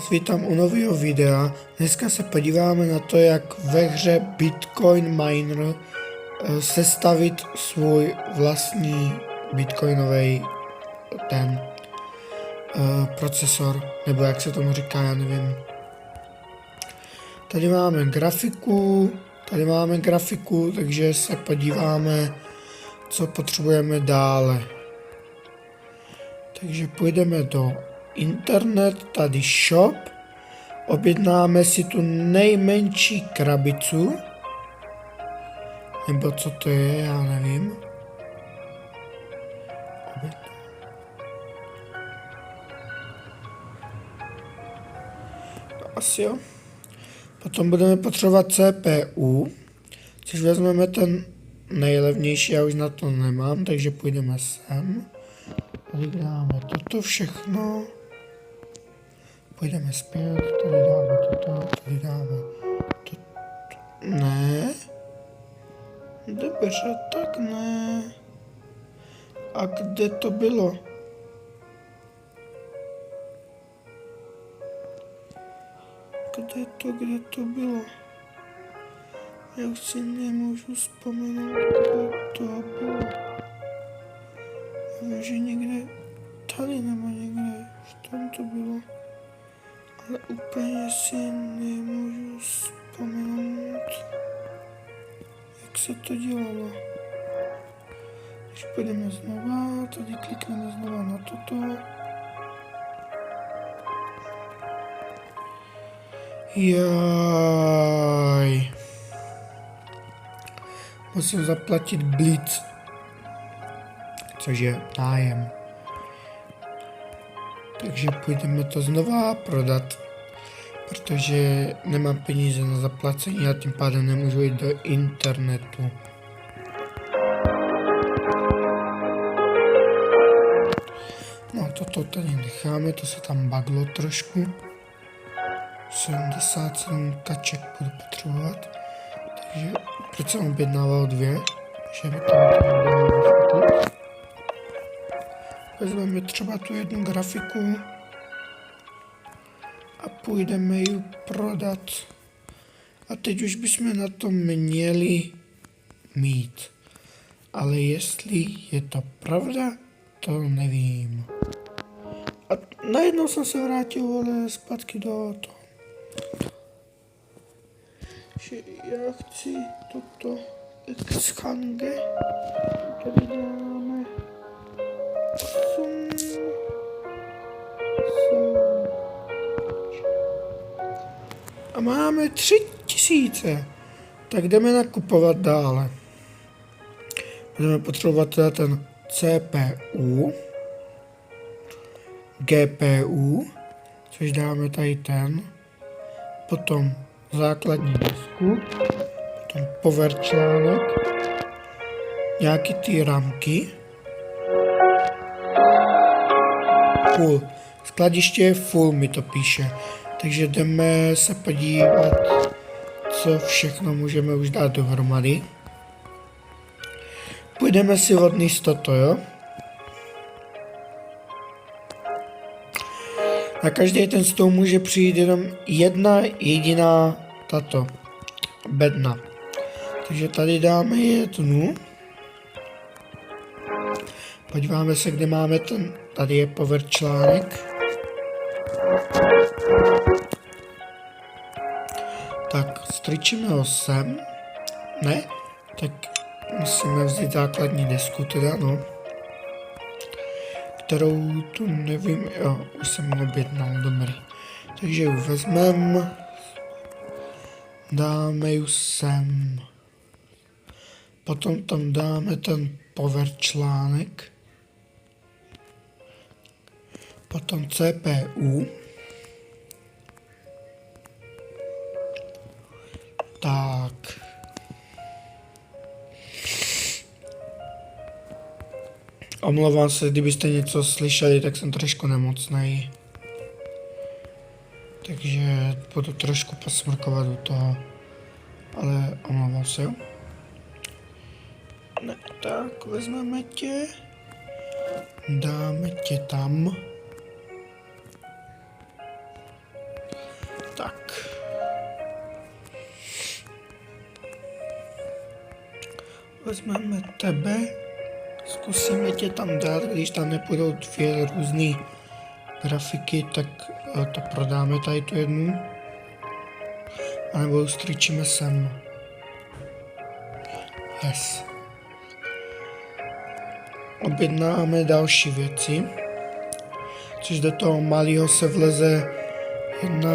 vás vítám u nového videa. Dneska se podíváme na to, jak ve hře Bitcoin Miner sestavit svůj vlastní bitcoinový procesor, nebo jak se tomu říká, já nevím. Tady máme grafiku, takže se podíváme, co potřebujeme dále. Takže půjdeme do internet, tady shop, objednáme si tu nejmenší krabicu, nebo co to je, já nevím. Asi jo. Potom budeme potřebovat CPU, což vezmeme ten nejlevnější, já už na to nemám, takže půjdeme sem. Tady dáme toto všechno. Půjdeme zpět, tady dáme toto, tady dáme toto. Ne. Dobře, tak ne. A kde to bylo? Kde to bylo? Já už si nemůžu vzpomenout, kde to bylo. Já vím, že někde tady nebo někde v tom to bylo. Ale úplně si nemůžu vzpomenout, jak se to dělalo. Když půjdeme znova, tady klikneme znova na toto. Jaj. Musím zaplatit Blitz, což je nájem. Takže půjdeme to znova prodat, protože nemám peníze na zaplacení a tím pádem nemůžu jít do internetu. No toto tady necháme, to se tam baglo trošku. 77 taček budu potřebovat, takže proč jsem objednával 2, že by to dalo vysvětlit. Vezmeme třeba tu jednu grafiku a půjdeme ji prodat. A teď už bychom na to měli mít. Ale jestli je to pravda, to nevím. A najednou jsem se vrátil zpátky do toho. Že já chci toto Exchange. Tady dáme 8. A máme 3000. Tak jdeme nakupovat dále. Budeme potřebovat teda ten CPU, GPU, což dáme tady ten, potom základní disku, potom power článek, nějaký ty ramky, full, skladiště je full, mi to píše, takže jdeme se podívat, co všechno můžeme už dát dohromady. Půjdeme si odníst toto, jo? Na každý ten stůl může přijít jenom jedna jediná tato bedna. Takže tady dáme jednu. Podíváme se, kde máme ten, tady je power článek. Tak strčíme ho sem. Ne, tak musíme vzít základní desku teda, no. Kterou tu nevím, jo, už jsem ji objednal, dobrý. Takže ji vezmeme, dáme ji sem. Potom tam dáme ten power článek. Potom CPU. Tak. Omlouvám se, kdybyste něco slyšeli, tak jsem trošku nemocnej. Takže budu trošku posmrkovat u toho. Ale omlouvám se, jo. Ne, tak, vezmeme tě. Dáme tě tam. vezmeme tebe, zkusíme tě tam dát, když tam nepůjdou dvě různé grafiky, tak to prodáme tady tu jednu. A nebo ji strčíme sem. Yes. Objednáme další věci, což do toho malého se vleze 1,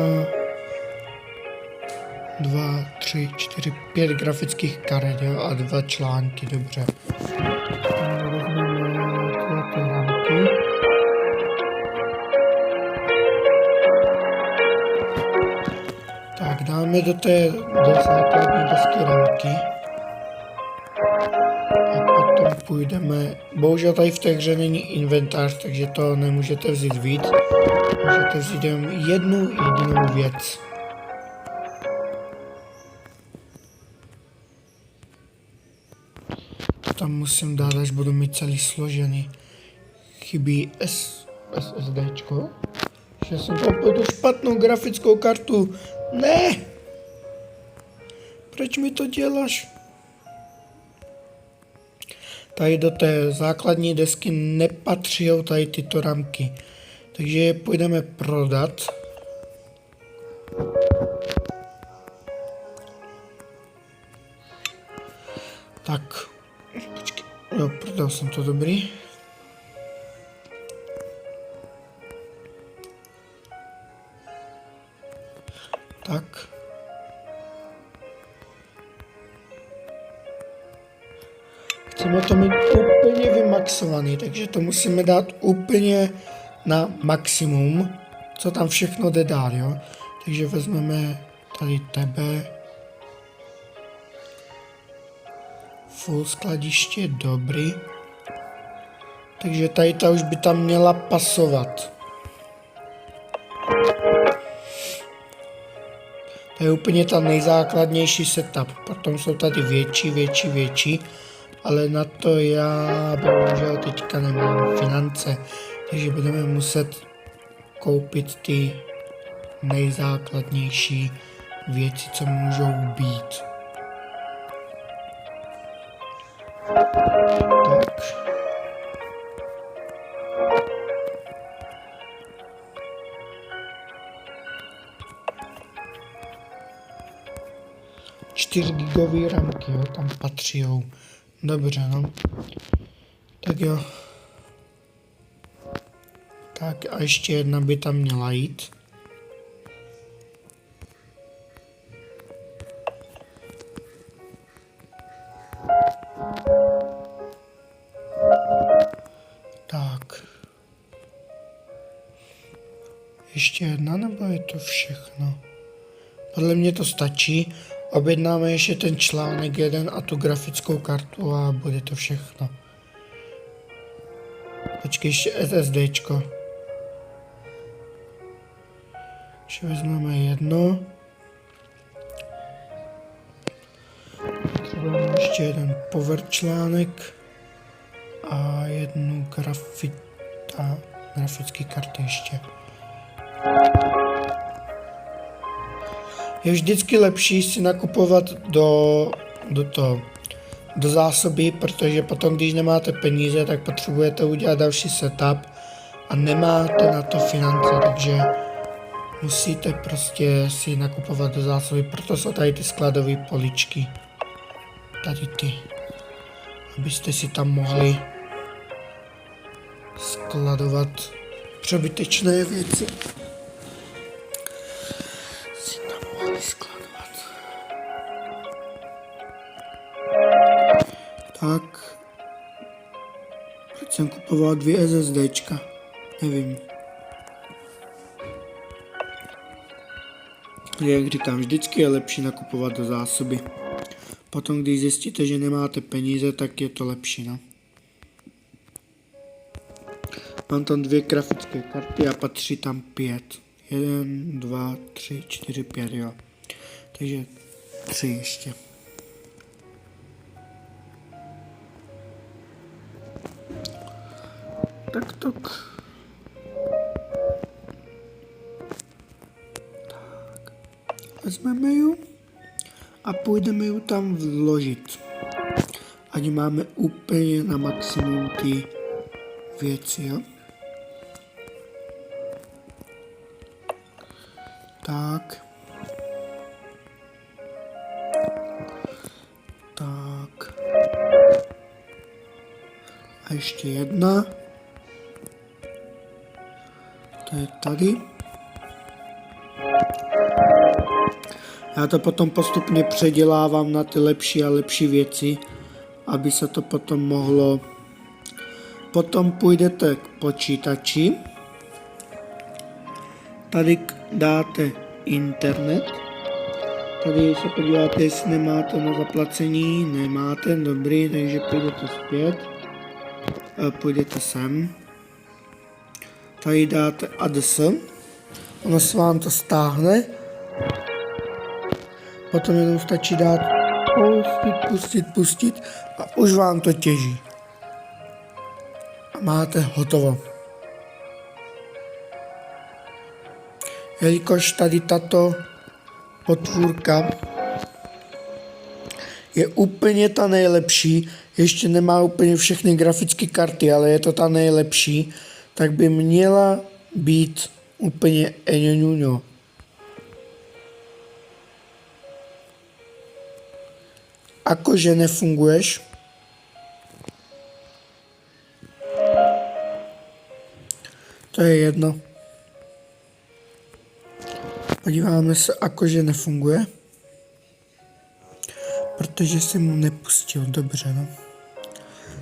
2, 3, 4, 5 grafických karet, jo, a 2 články, dobře. Vezmeme ty ramky. Tak, dáme do té základní desky ramky. A potom půjdeme, bohužel tady v té hře není inventář, takže to nemůžete vzít víc. Můžete vzít jen jednu jedinou věc. To tam musím dát, až budu mít celý složený. Chybí SSDčko. Že jsem koupil tu špatnou grafickou kartu. Ne! Proč mi to děláš? Tady do té základní desky nepatří tady tyto ramky. Takže je půjdeme prodat. Tak. Počkej. Jo, prodal jsem to, dobrý. Tak. Chceme to mít úplně vymaxovaný, takže to musíme dát úplně na maximum, co tam všechno jde dál, jo. Takže vezmeme tady tebe. Full skladiště, dobrý. Takže tady ta už by tam měla pasovat. To je úplně ta nejzákladnější setup. Potom jsou tady větší, ale na to já bohužel teďka nemám finance, takže budeme muset koupit ty nejzákladnější věci, co můžou být. Tak. Gigové ramky, jo, tam patří. Dobře, no. Tak jo. Tak a ještě jedna by tam měla jít. Tak. Ještě jedna, nebo je to všechno? Podle mě to stačí. Objednáme ještě ten článek jeden a tu grafickou kartu a bude to všechno. Počkej, ještě SSDčko. Ještě vezmeme jedno. Potřebujeme ještě jeden power článek a jednu grafické karty ještě. Je vždycky lepší si nakupovat do zásoby, protože potom, když nemáte peníze, tak potřebujete udělat další setup a nemáte na to finance, takže musíte prostě si nakupovat do zásoby, proto jsou tady ty skladové poličky. Tady ty, abyste si tam mohli skladovat přebytečné věci. Tak, proč jsem kupoval 2 SSDčka, nevím. Jak říkám, vždycky je lepší nakupovat do zásoby. Potom, když zjistíte, že nemáte peníze, tak je to lepší, no. Mám tam 2 grafické karty a patří tam 5. 1, 2, 3, 4, 5, jo. Takže 3 ještě. Tak. Vezmeme ju a půjdeme ju tam vložit. ať máme úplně na maximum ty věci, jo. Tak. Tak. A ještě jedna. To je tady. Já to potom postupně předělávám na ty lepší a lepší věci, aby se to potom mohlo. Potom půjdete k počítači. Tady dáte internet. Tady se podíváte, jestli nemáte na zaplacení. Nemáte, dobrý, takže půjdete zpět. Půjdete sem. Tady dáte ADS. Ono se vám to stáhne. Potom jenom stačí dát pustit a už vám to těží. A máte hotovo. Jelikož tady tato potvůrka je úplně ta nejlepší, ještě nemá úplně všechny grafické karty, ale je to ta nejlepší, tak by měla být úplně eňoňuňo. Akože nefunguješ, to je jedno. Podíváme se, akože nefunguje, protože jsem mu nepustil, dobře, no.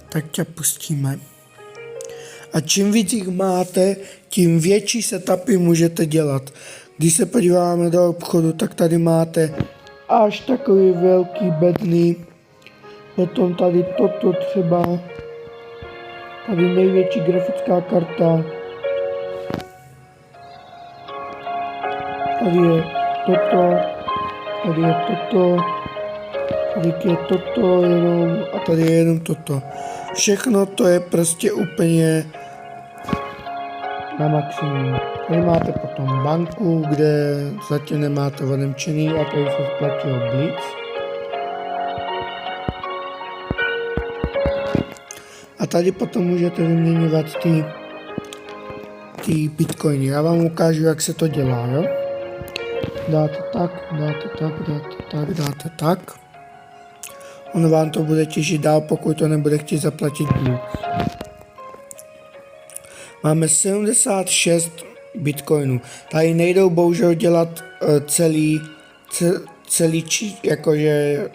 Tak tě pustíme. A čím víc jich máte, tím větší setupy můžete dělat. Když se podíváme do obchodu, tak tady máte až takový velký bedny. Potom tady toto třeba. Tady největší grafická karta. Tady je toto. Tady je toto. Tady je toto jenom. A tady je jenom toto. Všechno to je prostě úplně na maximum. Tady máte potom banku, kde zatím nemáte odemčený a tady se splatilo Blitz. A tady potom můžete vyměňovat ty bitcoiny. Já vám ukážu, jak se to dělá, jo? Dáte tak, dáte tak, dáte tak, dáte tak. Ono vám to bude těžit dál, pokud to nebude chtít zaplatit Blitz. Máme 76 bitcoinů. Tady nejdou bohužel dělat celý jakože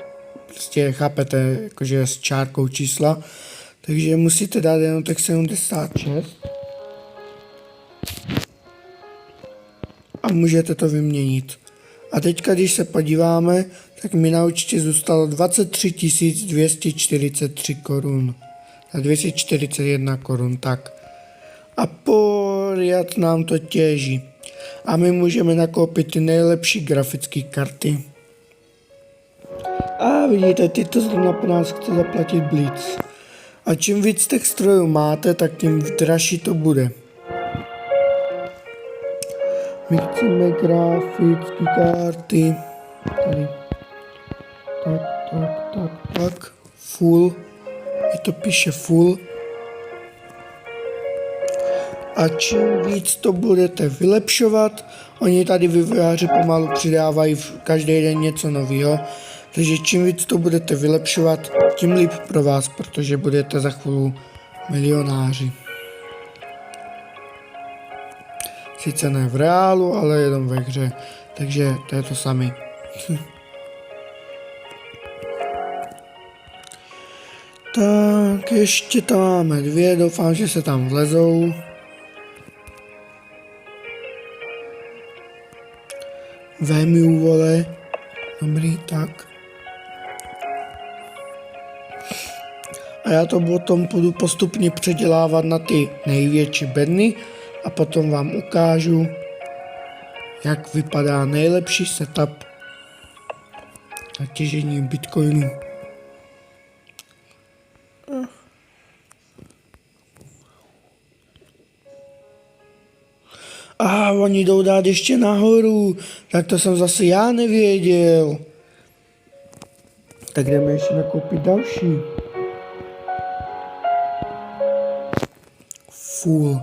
prostě chápete, jakože s čárkou čísla. Takže musíte dát jenom tak 76. A můžete to vyměnit. A teďka, když se podíváme, tak mi na účtě zůstalo 23 243 korun. A 241 korun, tak. A pořád nám to těží. A my můžeme nakoupit ty nejlepší grafické karty. A vidíte, tyto zrovna po nás chce zaplatit Blitz. A čím víc těch strojů máte, tak tím dražší to bude. My chceme grafické karty. Tady. Tak. Full. Je to píše full. A čím víc to budete vylepšovat, oni tady vývojáři pomalu přidávají každý den něco nového, takže čím víc to budete vylepšovat, tím líp pro vás, protože budete za chvíli milionáři. Sice ne v reálu, ale jenom ve hře, takže to je to samé. Tak, ještě tam máme dvě, doufám, že se tam vlezou. Vemu, vole. Dobrý, tak. A já to potom budu postupně předělávat na ty největší bedny a potom vám ukážu, jak vypadá nejlepší setup na těžení bitcoinu. A oni jdou dát ještě nahoru, tak to jsem zase já nevěděl. Tak jdeme ještě nakoupit další. full.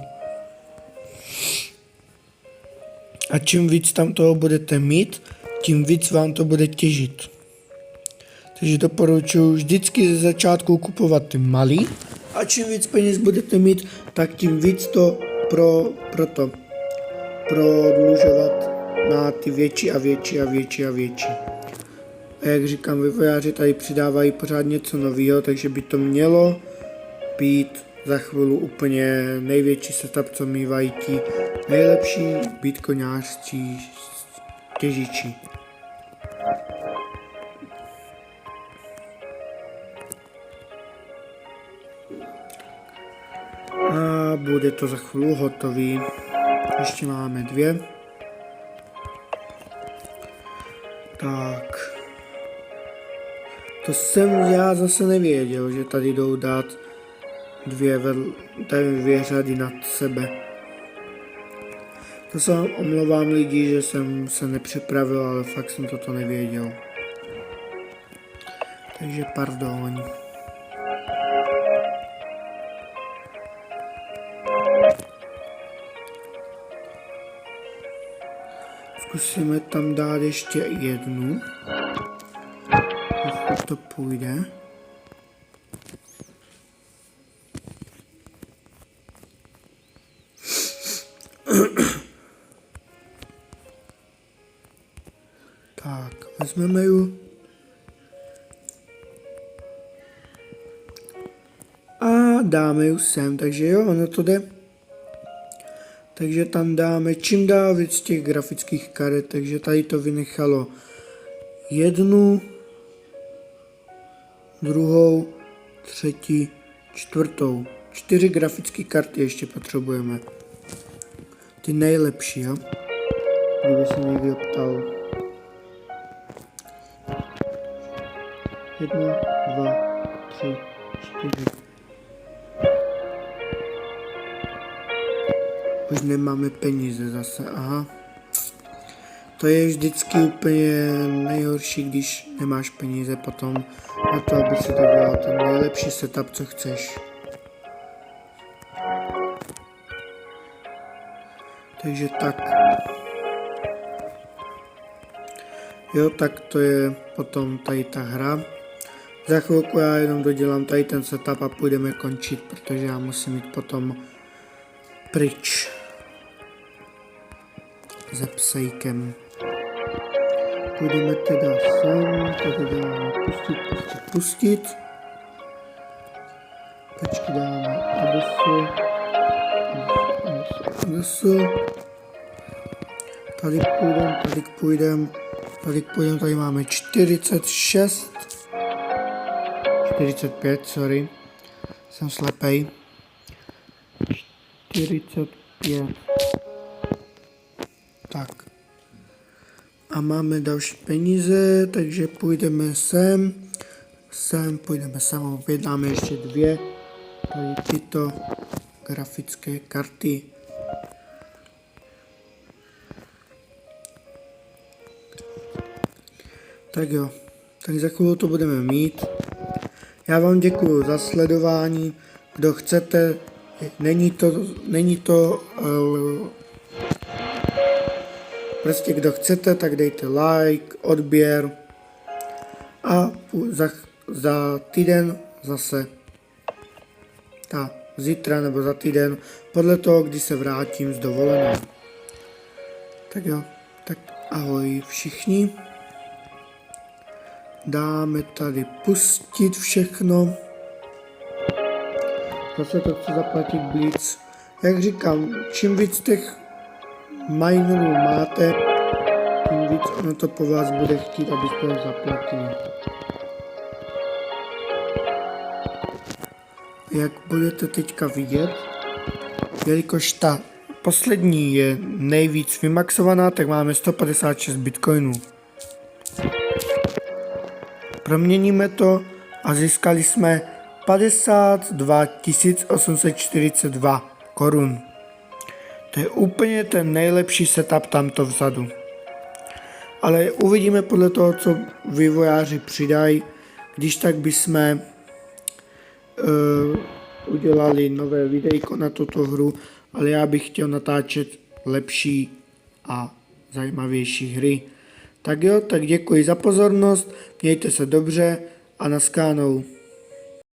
A čím víc tam toho budete mít, tím víc vám to bude těžit. Takže doporučuji vždycky ze začátku kupovat ty malý. A čím víc peněz budete mít, tak tím víc to prodlužovat na ty větší a větší a větší a větší. A jak říkám, vývojáři tady přidávají pořád něco nového, takže by to mělo být za chvíli úplně největší setup, co mývají ti nejlepší bitcoinářští těžiči. A bude to za chvíli hotový. Ještě máme 2. Tak. To jsem já zase nevěděl, že tady jdou dát 2 řady nad sebe. To se vám omlouvám lidi, že jsem se nepřipravil, ale fakt jsem toto nevěděl. Takže pardon. Zkusíme tam dát ještě jednu. Jestli to půjde. Tak, vezmeme ju. A dáme ju sem, takže jo, ono to jde. Takže tam dáme čím dál víc těch grafických karet, takže tady to vynechalo 1, 2, 3, 4. 4 grafické karty ještě potřebujeme. Ty nejlepší, jo? Kdyby se někdo ptal. 1, 2, 3, 4. Už nemáme peníze zase, aha. To je vždycky úplně nejhorší, když nemáš peníze potom na to, aby si dodělal ten nejlepší setup, co chceš. Takže tak. Jo, tak to je potom tady ta hra. Za chvilku já jenom dodělám tady ten setup a půjdeme končit, protože já musím jít potom pryč se psejkem. Půjdeme teda sem, tady dáme pustit. Počkej, dáme adesu. Tady půjdem, tady máme 46. 45, sorry. Jsem slepej. 45. Tak. A máme další peníze, takže půjdeme sem, půjdeme sem, opět dáme ještě 2 tady tyto grafické karty. Tak jo, tak za chvíli to budeme mít. Já vám děkuji za sledování, kdo chcete, není to prostě kdo chcete, tak dejte like, odběr a za týden zase, zítra nebo za týden, podle toho, kdy se vrátím z dovolené. Tak jo, tak ahoj všichni. Dáme tady pustit všechno. Zase to chci zaplatit Blitz. Jak říkám, čím víc těch minerů máte, tím víc ono to po vás bude chtít, abyste ho zaplatili. Jak budete teďka vidět, jelikož ta poslední je nejvíc vymaxovaná, tak máme 156 bitcoinů. Proměníme to a získali jsme 52 842 korun. To je úplně ten nejlepší setup tamto vzadu. Ale uvidíme podle toho, co vývojáři přidají. Když tak bychom udělali nové videjko na tuto hru, ale já bych chtěl natáčet lepší a zajímavější hry. Tak jo, tak děkuji za pozornost, mějte se dobře a naschánou.